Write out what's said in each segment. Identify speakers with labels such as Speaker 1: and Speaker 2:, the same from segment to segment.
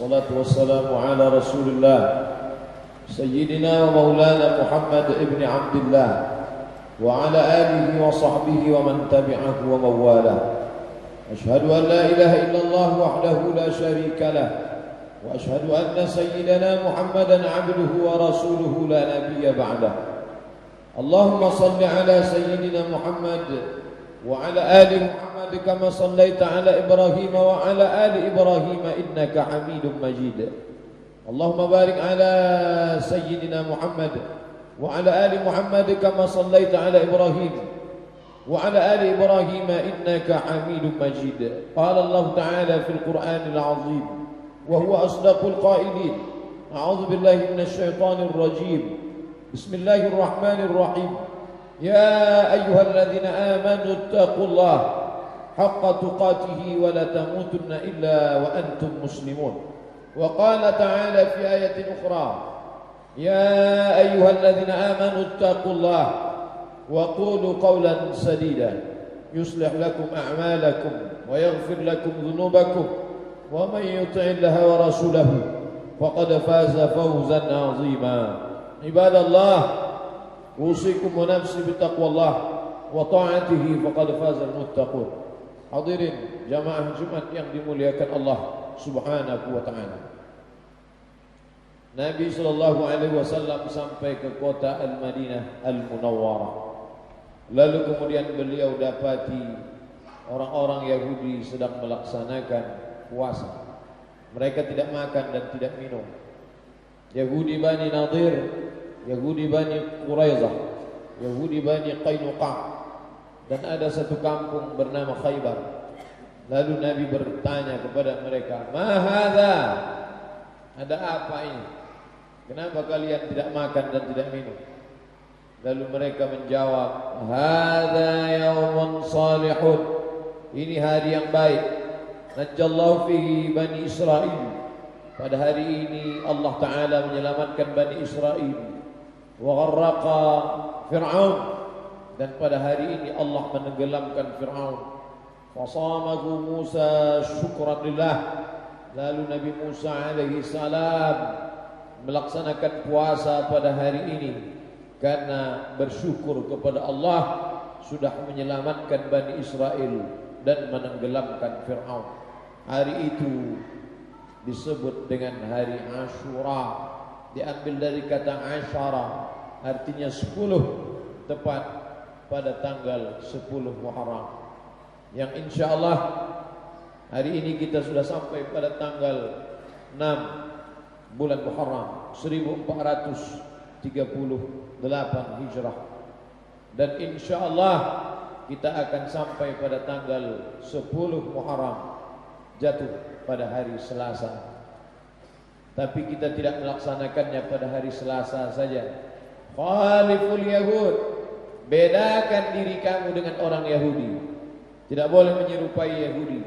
Speaker 1: والصلاة والسلام على رسول الله سيدنا ومولانا محمد ابن عبد الله وعلى آله وصحبه ومن تبعه ومن والاه. أشهد أن لا إله إلا الله وحده لا شريك له وأشهد أن سيدنا محمدا عبده ورسوله لا نبي بعده. اللهم صل على سيدنا محمد وعلى آل محمد كما صليت على إبراهيم وعلى آل إبراهيم إنك حميد مجيد. اللهم بارك على سيدنا محمد وعلى آل محمد كما صليت على إبراهيم وعلى آل إبراهيم إنك حميد مجيد. قال الله تعالى في القرآن العظيم وهو أصدق القائلين: أعوذ بالله من الشيطان الرجيم، بسم الله الرحمن الرحيم، يا أيها الذين آمنوا اتقوا الله حق تقاته ولا تموتن إلا وأنتم مسلمون. وقال تعالى في آية أخرى: يا أيها الذين آمنوا اتقوا الله وقولوا قولا سديدا يصلح لكم أعمالكم ويغفر لكم ذنوبكم ومن يطع الله ورسوله فقد فاز فوزا عظيما. عباد الله، أوصيكم ونفسي بتقوى الله وطاعته فقد فاز المتقون. Hadirin jamaah Jumat yang dimuliakan Allah Subhanahu wa taala. Nabi sallallahu alaihi wasallam sampai ke kota Al-Madinah Al-Munawwarah. Lalu kemudian beliau dapati orang-orang Yahudi sedang melaksanakan puasa. Mereka tidak makan dan tidak minum. Yahudi Bani Nadir, Yahudi Bani Quraidah, Yahudi Bani Qainuqa, dan ada satu kampung bernama Khaybar. Lalu Nabi bertanya kepada mereka, "Ma hadza?" Ada apa ini? Kenapa kalian tidak makan dan tidak minum? Lalu mereka menjawab, "Hadza yaumun salihun." Ini hari yang baik. Najjallahu fihi Bani Israil. Pada hari ini Allah Ta'ala menyelamatkan Bani Israil. Wa gharraqa Fir'aun. Dan pada hari ini Allah menenggelamkan Fir'aun. Fasamahu Musa syukran lillah. Lalu Nabi Musa alaihi salam melaksanakan puasa pada hari ini karena bersyukur kepada Allah sudah menyelamatkan Bani Israel dan menenggelamkan Fir'aun. Hari itu disebut dengan hari Ashura. Diambil dari kata Ashara, artinya 10, tepat pada tanggal 10 Muharram. Yang insyaallah hari ini kita sudah sampai pada tanggal 6 bulan Muharram 1438 Hijrah. Dan insyaallah kita akan sampai pada tanggal 10 Muharram, jatuh pada hari Selasa. Tapi kita tidak melaksanakannya pada hari Selasa saja. Khaliful Yahud, bedakan diri kamu dengan orang Yahudi. Tidak boleh menyerupai Yahudi.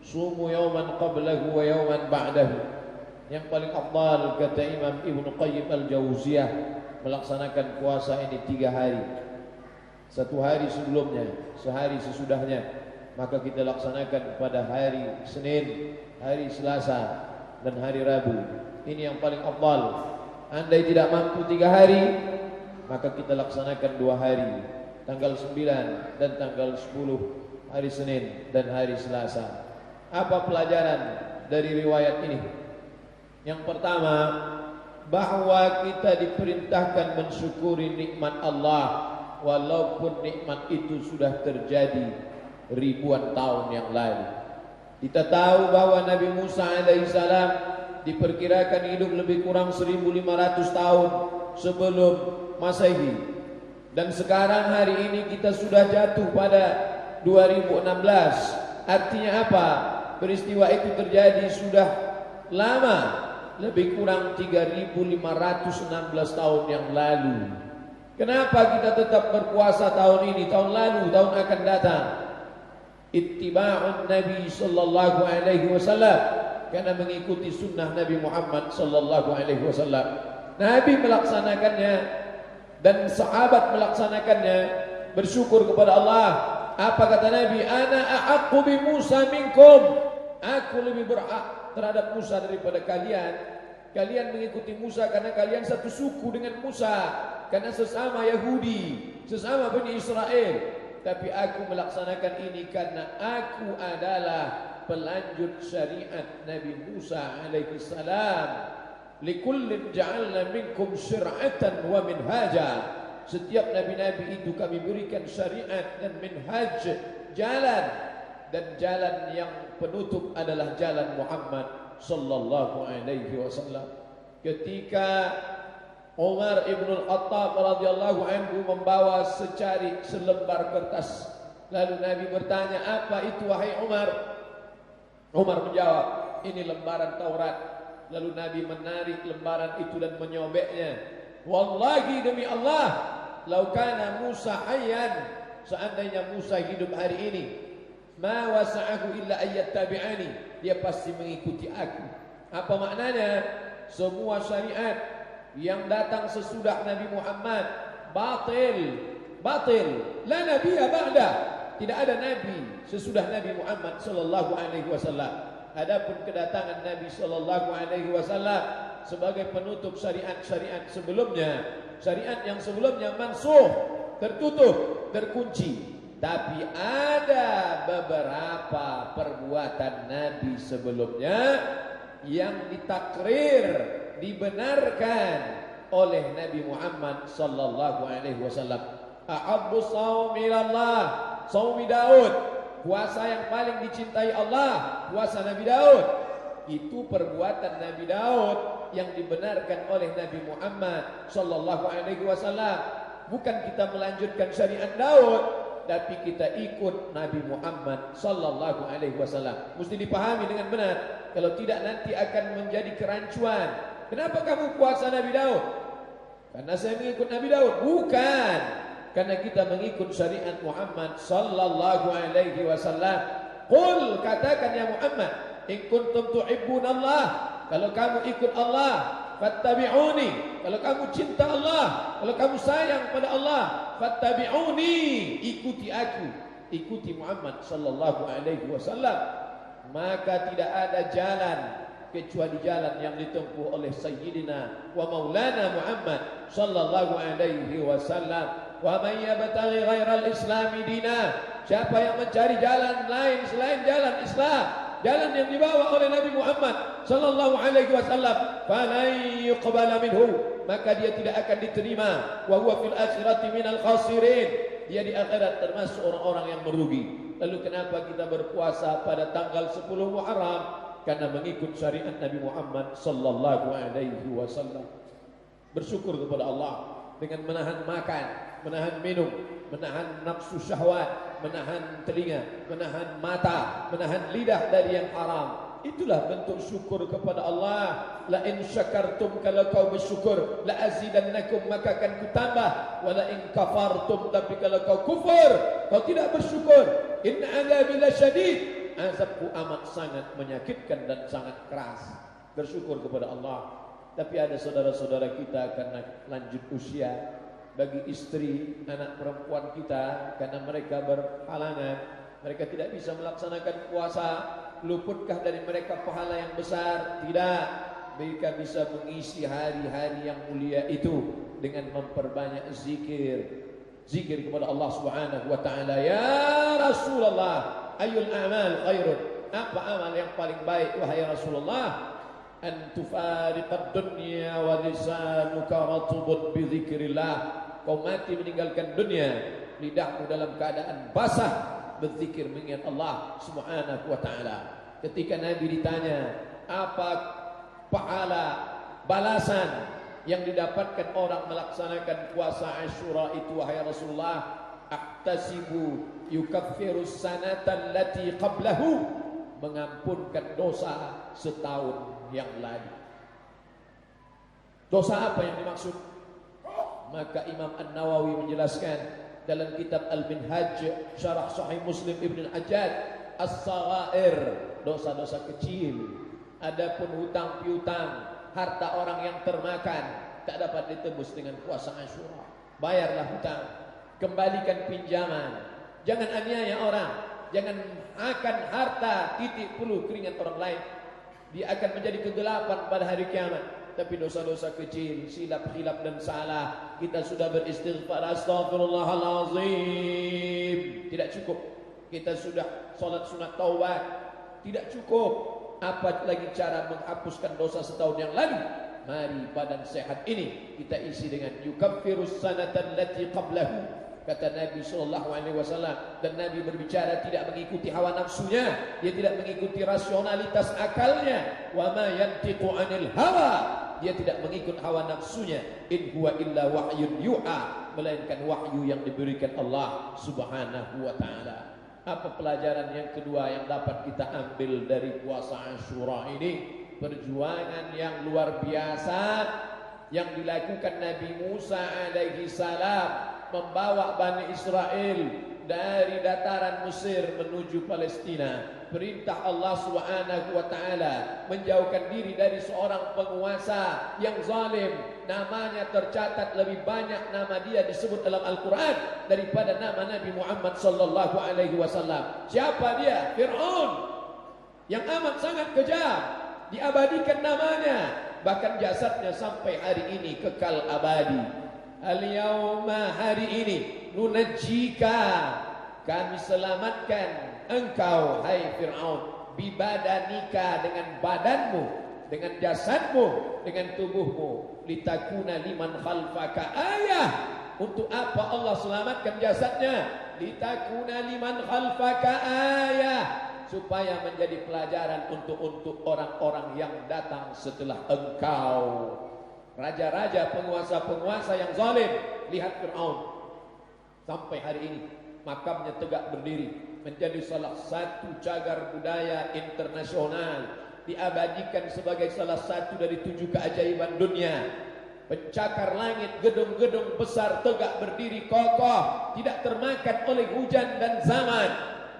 Speaker 1: Sumu yawman qablahu wa yawman ba'dahu. Yang paling afdal kata Imam Ibnu Qayyim Al-Jauziyah, melaksanakan puasa ini 3 hari. 1 hari sebelumnya, sehari sesudahnya. Maka kita laksanakan pada hari Senin, hari Selasa, dan hari Rabu. Ini yang paling afdal. Andai tidak mampu 3 hari, maka kita laksanakan 2 hari, tanggal 9 dan tanggal 10, hari Senin dan hari Selasa. Apa pelajaran dari riwayat ini? Yang pertama, bahwa kita diperintahkan mensyukuri nikmat Allah walaupun nikmat itu sudah terjadi ribuan tahun yang lalu. Kita tahu bahwa Nabi Musa alaihissalam diperkirakan hidup lebih kurang 1500 tahun sebelum Masehi. Dan sekarang hari ini kita sudah jatuh pada 2016. Artinya apa? Peristiwa itu terjadi sudah lama, lebih kurang 3516 tahun yang lalu. Kenapa kita tetap berpuasa tahun ini, tahun lalu, tahun akan datang? Ittiba'un Nabi sallallahu alaihi wasallam, karena mengikuti sunnah Nabi Muhammad sallallahu alaihi wasallam. Nabi melaksanakannya dan sahabat melaksanakannya, bersyukur kepada Allah. Apa kata Nabi? Ana ahaqqu bi Musa minkum. Aku lebih berhak terhadap Musa daripada kalian. Kalian mengikuti Musa karena kalian satu suku dengan Musa, karena sesama Yahudi, sesama Bani Israel. Tapi aku melaksanakan ini karena aku adalah pelanjut syariat Nabi Musa alaihi salam. Likullin ja'alna minkum syir'atan wa minhaja. Setiap nabi-nabi itu kami berikan syariat dan minhaj, jalan, dan jalan yang penutup adalah jalan Muhammad sallallahu alaihi wasallam. Ketika Umar ibn al-Khattab radhiyallahu anhu membawa selembar kertas, lalu Nabi bertanya, apa itu wahai Umar? Umar menjawab, ini lembaran Taurat. Lalu Nabi menarik lembaran itu dan menyobeknya. Wallahi demi Allah, lau kana Musa hayyan, seandainya Musa hidup hari ini, ma wasa'ahu illa ayyattabi'ani, dia pasti mengikuti aku. Apa maknanya? Semua syariat yang datang sesudah Nabi Muhammad batil, la nabiyya ba'da. Tidak ada nabi sesudah Nabi Muhammad sallallahu alaihi wasallam. Adapun kedatangan Nabi sallallahu alaihi wasallam sebagai penutup syariat-syariat sebelumnya, syariat yang sebelumnya mansukh, tertutup, terkunci. Tapi ada beberapa perbuatan Nabi sebelumnya yang ditakrir, dibenarkan oleh Nabi Muhammad sallallahu alaihi wasallam. Ahabbu shaumi ilallah, shaumi Daud, puasa yang paling dicintai Allah, puasa Nabi Daud. Itu perbuatan Nabi Daud yang dibenarkan oleh Nabi Muhammad sallallahu alaihi wasallam. Bukan kita melanjutkan syariat Daud, tapi kita ikut Nabi Muhammad sallallahu alaihi wasallam. Mesti dipahami dengan benar. Kalau tidak nanti akan menjadi kerancuan. Kenapa kamu puasa Nabi Daud? Karena saya mengikut Nabi Daud? Bukan. Karena kita mengikut syariat Muhammad sallallahu alaihi wasallam. Qul, katakan ya Muhammad, in kuntum tuhibbunallah, kalau kamu ikut Allah, fattabi'uni, kalau kamu cinta Allah, kalau kamu sayang pada Allah, fattabi'uni, ikuti aku, ikuti Muhammad sallallahu alaihi wasallam. Maka tidak ada jalan kecuali jalan yang ditempuh oleh Sayyidina wa Maulana Muhammad sallallahu alaihi wasallam. Wa man yabtaghi ghairal islami dina, siapa yang mencari jalan lain selain jalan Islam, jalan yang dibawa oleh Nabi Muhammad sallallahu alaihi wasallam, falan yuqbala minhu, maka dia tidak akan diterima. Wa huwa fil akhirati minal khasirin, dia di akhirat termasuk orang-orang yang merugi. Lalu kenapa kita berpuasa pada tanggal 10 Muharram? Karena mengikut syariat Nabi Muhammad sallallahu alaihi wasallam. Bersyukur kepada Allah dengan menahan makan, menahan minum, menahan nafsu syahwat, menahan telinga, menahan mata, menahan lidah dari yang haram. Itulah bentuk syukur kepada Allah. La in syakartum, kalau kau bersyukur, la azidannakum, maka akan kutambah. Wa la in kafartum, tapi kalau kau kufur, kau tidak bersyukur, inna adzabi lasyadid, azabku amat sangat menyakitkan dan sangat keras. Bersyukur kepada Allah. Tapi ada saudara-saudara kita karena lanjut usia, bagi istri, anak perempuan kita, karena mereka berhalangan, mereka tidak bisa melaksanakan puasa. Luputkah dari mereka pahala yang besar? Tidak. Mereka bisa mengisi hari-hari yang mulia itu dengan memperbanyak zikir, zikir kepada Allah Subhanahu wa taala. Ya Rasulullah, ayul a'mal khairun, apa amal yang paling baik wahai Rasulullah? An tufariqad dunya wa lisanuka ratubun bi dzikrillah, kau mati meninggalkan dunia, lidahmu dalam keadaan basah berzikir mengingat Allah Subhanahu wa taala. Ketika Nabi ditanya, apa pahala balasan yang didapatkan orang melaksanakan puasa Asyura itu wahai Rasulullah? Ahtasibu yukaffirus sanata allati qablahu, mengampunkan dosa setahun yang lalu. Dosa apa yang dimaksud? Maka Imam An-Nawawi menjelaskan dalam kitab Al-Minhaj Syarah Sahih Muslim Ibn Al-Hajjaj, as-saghair, dosa-dosa kecil. Adapun hutang piutang, harta orang yang termakan, tak dapat ditebus dengan puasa Asyura. Bayarlah hutang, kembalikan pinjaman, jangan aniaya orang, jangan akan harta titik puluh keringat orang lain. Dia akan menjadi kegelapan pada hari kiamat. Tapi dosa-dosa kecil, silap-silap dan salah, kita sudah beristighfar, astagfirullahalazim, tidak cukup. Kita sudah salat sunat taubat, tidak cukup. Apa lagi cara menghapuskan dosa setahun yang lalu? Mari badan sehat ini kita isi dengan yukaffirus sanatan lati qablahu. Kata Nabi SAW, dan Nabi berbicara tidak mengikuti hawa nafsunya, dia tidak mengikuti rasionalitas akalnya. Wa ma yantiqu 'anil hawa, dia tidak mengikut hawa nafsunya. In huwa illa wahyun yuha, melainkan wahyu yang diberikan Allah Subhanahu wa taala. Apa pelajaran yang kedua yang dapat kita ambil dari puasa Asyura ini? Perjuangan yang luar biasa yang dilakukan Nabi Musa alaihi salam, membawa Bani Israel dari dataran Mesir menuju Palestina. Perintah Allah Subhanahu wa taala menjauhkan diri dari seorang penguasa yang zalim. Namanya tercatat lebih banyak nama dia disebut dalam Al-Quran daripada nama Nabi Muhammad sallallahu alaihi wasallam. Siapa dia? Fir'aun, yang amat sangat kejam. Diabadikan namanya, bahkan jasadnya sampai hari ini kekal abadi. Al-yawma, hari ini, nunajjika, kami selamatkan engkau hai Fir'aun, bibadanika, dengan badanmu, dengan jasadmu, dengan tubuhmu, litakuna liman khalfaka ayah. Untuk apa Allah selamatkan jasadnya? Litakuna liman khalfaka ayah, supaya menjadi pelajaran untuk orang-orang yang datang setelah engkau. Raja-raja, penguasa-penguasa yang zalim. Lihat Fir'aun, sampai hari ini makamnya tegak berdiri, menjadi salah satu cagar budaya internasional, diabadikan sebagai salah satu dari 7 keajaiban dunia. Pencakar langit, gedung-gedung besar tegak berdiri kokoh, tidak termakan oleh hujan dan zaman,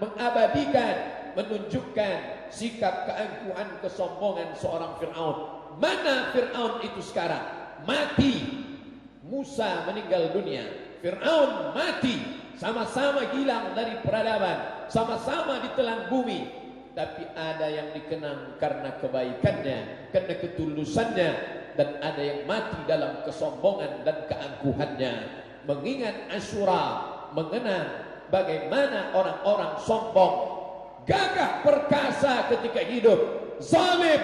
Speaker 1: mengabadikan, menunjukkan sikap keangkuhan, kesombongan seorang Fir'aun. Mana Fir'aun itu sekarang? Mati. Musa meninggal dunia, Fir'aun mati, sama-sama hilang dari peradaban, sama-sama ditelan bumi. Tapi ada yang dikenang karena kebaikannya, karena ketulusannya, dan ada yang mati dalam kesombongan dan keangkuhannya. Mengingat Asyura, mengenang bagaimana orang-orang sombong, gagah perkasa ketika hidup, zalim,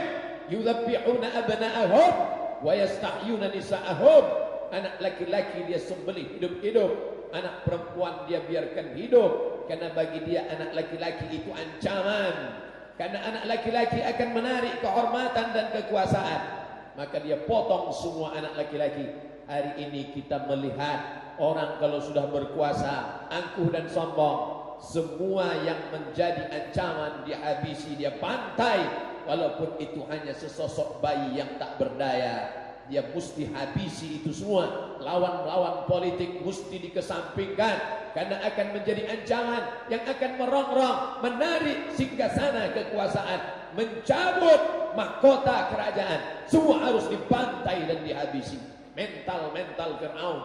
Speaker 1: yudhabbi'una abna'ahum wa yastahyuna nisa'ahum. Anak laki-laki dia sembelih hidup-hidup, anak perempuan dia biarkan hidup, karena bagi dia anak laki-laki itu ancaman, karena anak laki-laki akan menarik kehormatan dan kekuasaan, maka dia potong semua anak laki-laki. Hari ini kita melihat orang kalau sudah berkuasa, angkuh dan sombong, semua yang menjadi ancaman dihabisi, dia pantai. Walaupun itu hanya sesosok bayi yang tak berdaya, dia mesti habisi itu semua. Lawan-lawan politik mesti dikesampingkan, karena akan menjadi ancaman yang akan merongrong, menarik singgasana kekuasaan, mencabut mahkota kerajaan. Semua harus dibantai dan dihabisi. Mental-mental Fir'aun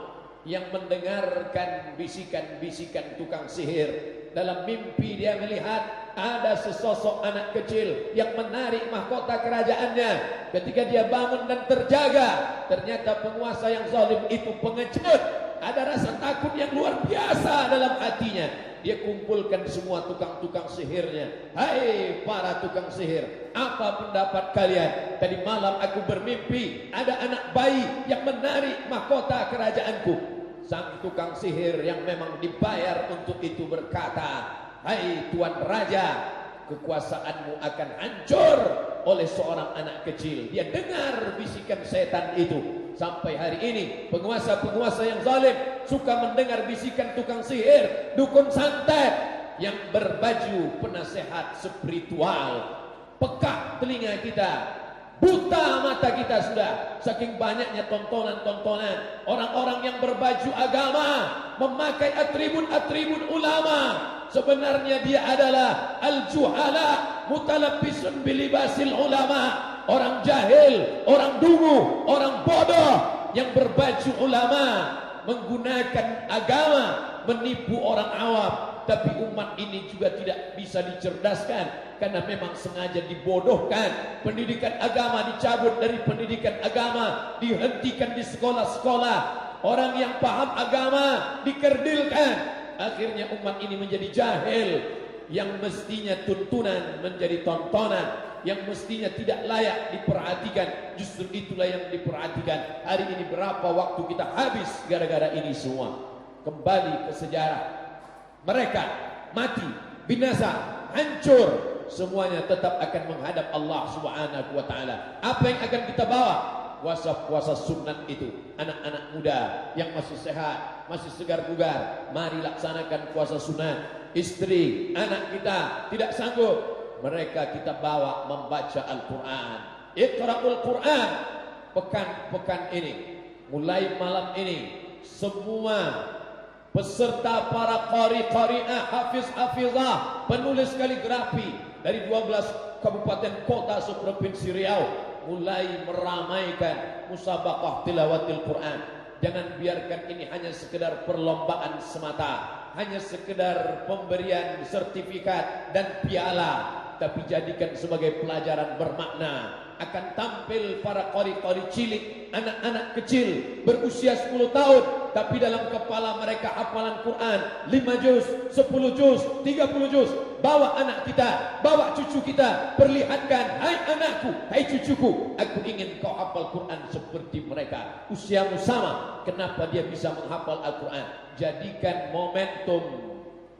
Speaker 1: yang mendengarkan bisikan-bisikan tukang sihir. Dalam mimpi dia melihat ada sesosok anak kecil yang menarik mahkota kerajaannya. Ketika dia bangun dan terjaga, ternyata penguasa yang zalim itu pengecut. Ada rasa takut yang luar biasa dalam hatinya. Dia kumpulkan semua tukang-tukang sihirnya. Hai para tukang sihir, apa pendapat kalian? Tadi malam aku bermimpi ada anak bayi yang menarik mahkota kerajaanku. Sang tukang sihir yang memang dibayar untuk itu berkata, hai Tuan Raja, kekuasaanmu akan hancur oleh seorang anak kecil. Dia dengar bisikan setan itu. Sampai hari ini penguasa-penguasa yang zalim suka mendengar bisikan tukang sihir, dukun santet yang berbaju penasehat spiritual. Pekak telinga kita, buta mata kita sudah, saking banyaknya tontonan-tontonan orang-orang yang berbaju agama, memakai atribut-atribut ulama. Sebenarnya dia adalah al-juhala mutalabbisun bilibasil ulama. Orang jahil, orang dungu, orang bodoh yang berbaju ulama, menggunakan agama menipu orang awam. tapi umat ini juga tidak bisa dicerdaskan karena memang sengaja dibodohkan. Pendidikan agama dicabut dari pendidikan agama, dihentikan di sekolah-sekolah. Orang yang paham agama dikerdilkan. Akhirnya umat ini menjadi jahil. Yang mestinya tuntunan menjadi tontonan, yang mestinya tidak layak diperhatikan, justru itulah yang diperhatikan. Hari ini berapa waktu kita habis gara-gara ini semua. Kembali ke sejarah, mereka mati, binasa, hancur, semuanya tetap akan menghadap Allah Subhanahu wa taala. Apa yang akan kita bawa? Puasa-puasa sunat itu. Anak-anak muda yang masih sehat, masih segar bugar, mari laksanakan puasa sunat. Istri, anak kita tidak sanggup, mereka kita bawa membaca Al-Quran. Iqra'ul Quran. Pekan-pekan ini, mulai malam ini, semua peserta para qari-qari'ah, hafiz-hafizah, penulis kaligrafi dari 12 kabupaten kota seprovinsi Riau mulai meramaikan musabaqah tilawatil Quran. Jangan biarkan ini hanya sekedar perlombaan semata, hanya sekedar pemberian sertifikat dan piala, tapi jadikan sebagai pelajaran bermakna. Akan tampil para qari-qari cilik, anak-anak kecil berusia 10 tahun, tapi dalam kepala mereka hafalan Quran 5 juz, 10 juz, 30 juz. Bawa anak kita, bawa cucu kita, perlihatkan, hai anakku, hai cucuku, aku ingin kau hafal Quran seperti mereka. Usiamu sama, kenapa dia bisa menghafal Al-Quran? Jadikan momentum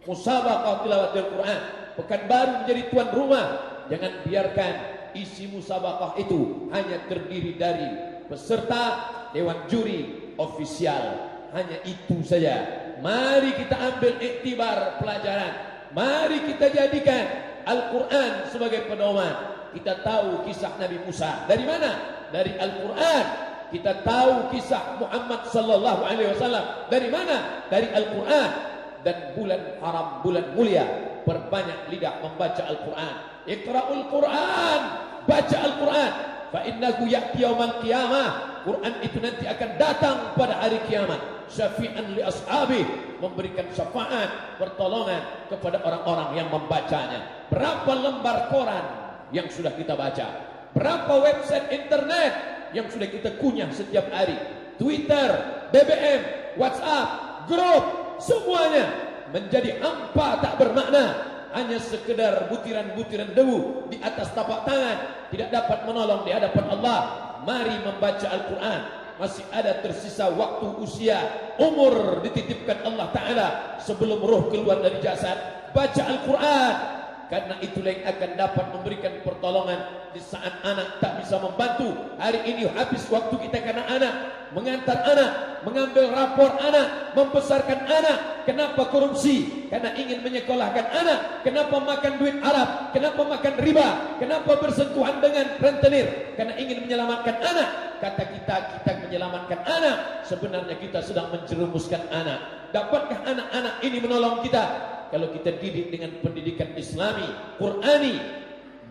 Speaker 1: musabaqah tilawatil Quran. Pekanbaru menjadi tuan rumah. Jangan biarkan isi musabaqah itu hanya terdiri dari peserta, dewan juri, ofisial. Hanya itu saja. Mari kita ambil iktibar pelajaran. Mari kita jadikan Al-Quran sebagai pedoman. Kita tahu kisah Nabi Musa. Dari mana? Dari Al-Quran. Kita tahu kisah Muhammad sallallahu alaihi wasallam. Dari mana? Dari Al-Quran. Dan bulan haram, bulan mulia, perbanyak lidah membaca Al-Quran. Iqra'ul Quran, baca Al-Quran. Fa innahu ya'ti yaumal qiyamah. Quran itu nanti akan datang pada hari kiamat. Syafi'an li ashabi, memberikan syafaat, pertolongan kepada orang-orang yang membacanya. Berapa lembar koran yang sudah kita baca? Berapa website internet yang sudah kita kunyah setiap hari? Twitter, BBM, WhatsApp, grup, semuanya menjadi hampa tak bermakna. Hanya sekedar butiran-butiran debu di atas tapak tangan, tidak dapat menolong di hadapan Allah. Mari membaca Al-Quran. Masih ada tersisa waktu, usia, umur dititipkan Allah Ta'ala sebelum roh keluar dari jasad. Baca Al-Quran, karena itulah yang akan dapat memberikan pertolongan di saat anak tak bisa membantu. Hari ini habis waktu kita karena anak, mengantar anak, mengambil rapor anak, membesarkan anak. Kenapa korupsi? Karena ingin menyekolahkan anak. Kenapa makan duit Arab? Kenapa makan riba? Kenapa bersentuhan dengan rentenir? Karena ingin menyelamatkan anak. Kata kita menyelamatkan anak, sebenarnya kita sedang menjerumuskan anak. Dapatkah anak-anak ini menolong kita? Kalau kita didik dengan pendidikan Islami, Qurani,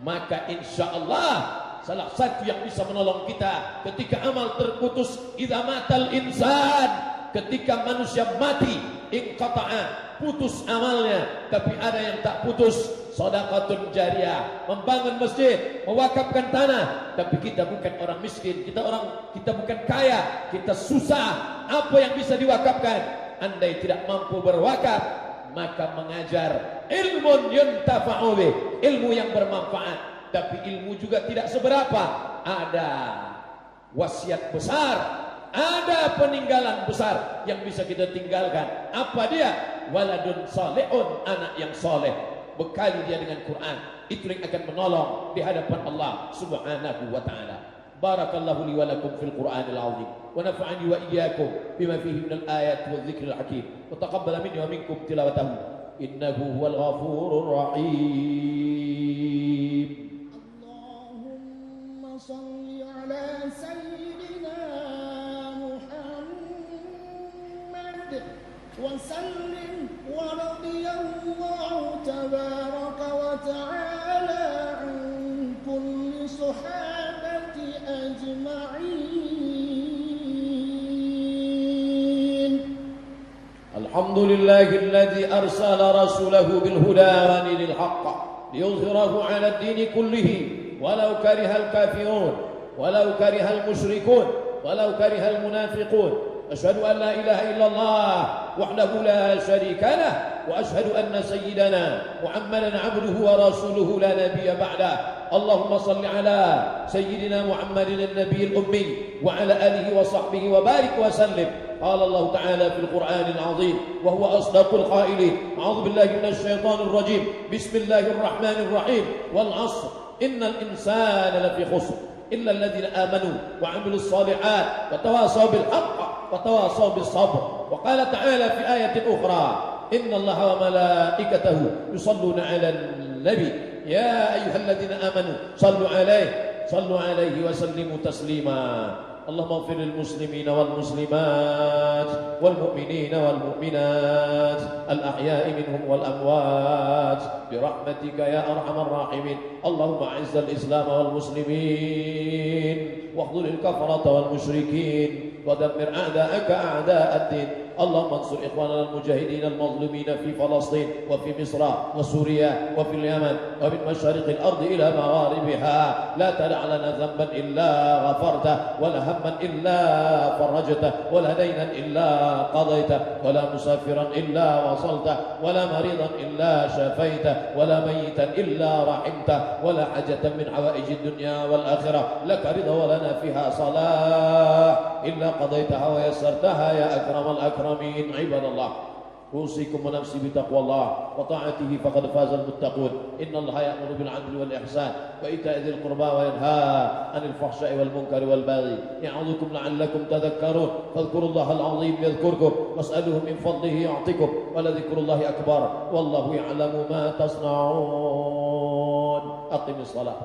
Speaker 1: maka insya Allah salah satu yang bisa menolong kita ketika amal terputus, idza matal insan, ketika manusia mati, inqata'a, putus amalnya. Tapi ada yang tak putus, sedekahun jariyah, membangun masjid, mewakafkan tanah. Tapi kita bukan orang miskin, kita bukan kaya, kita susah. Apa yang bisa diwakafkan? Andai tidak mampu berwakaf, maka mengajar ilmu yuntafa'u bih, ilmu yang bermanfaat. Tapi ilmu juga tidak seberapa. Ada wasiat besar, ada peninggalan besar yang bisa kita tinggalkan. Apa dia? Waladun salihun, anak yang soleh. Bekali dia dengan Quran. Itu yang akan menolong di hadapan Allah Subhanahu wa ta'ala. Barakallahu li wa lakum fil Qur'anil azim, wa nafa'ani wa iyyakum bima fihi minal ayati wadh dhikril hakim, wa taqabbala minni wa minkum tilawatahu innahu huwal ghafurur rahim.
Speaker 2: Allahumma shalli ala sayyidina Muhammad wa sallim wa radiyallahu tabaraka wa ta'ala an kulli sahabati ajma'in.
Speaker 1: الحمد لله الذي أرسل رسوله بالهدى ودين الحق ليظهره على الدين كله ولو كره الكافرون ولو كره المشركون ولو كره المنافقون. أشهد أن لا إله إلا الله وحده لا شريك له وأشهد أن سيدنا محمدا عبده ورسوله لا نبي بعده. اللهم صل على سيدنا محمد النبي الأمي وعلى آله وصحبه وبارك وسلم. قال الله تعالى في القرآن العظيم وهو أصدق القائلين: أعوذ بالله من الشيطان الرجيم، بسم الله الرحمن الرحيم، والعصر إن الإنسان لفي خسر إلا الذين آمنوا وعملوا الصالحات وتواصوا بالحق وتواصوا بالصبر. وقال تعالى في آية أخرى: إن الله وملائكته يصلون على النبي يا أيها الذين آمنوا صلوا عليه وسلموا تسليما. اللهم اغفر للمسلمين والمسلمات والمؤمنين والمؤمنات الأحياء منهم والأموات برحمتك يا أرحم الراحمين. اللهم أعز الإسلام والمسلمين واخذل الكفرة والمشركين ودمر أعداءك أعداء الدين. اللهم انصر إخواننا المجاهدين المظلومين في فلسطين وفي مصر وسوريا وفي اليمن ومن مشارق الأرض إلى مغاربها. لا تدع لنا ذنبا إلا غفرته ولا هما إلا فرجته ولا دينا إلا قضيته ولا مسافرا إلا وصلته ولا مريضا إلا شفيته ولا ميتا إلا رحمته ولا حاجة من حوائج الدنيا والآخرة لك رضا ولنا فيها صلاح إلا قضيتها ويسرتها يا أكرم الأكرمين. عباد الله، أوصيكم ونفسي بتقوى الله وطاعته فقد فاز المتقون. إن الله يأمر بالعدل والإحسان وإيتاء ذي القربى وينهى عن الفحشاء والمنكر والبغي يعظكم لعلكم تذكرون. فاذكروا الله العظيم يذكركم واسألوه من فضله يعطكم ولذكر الله أكبر والله يعلم ما تصنعون. أقم الصلاة.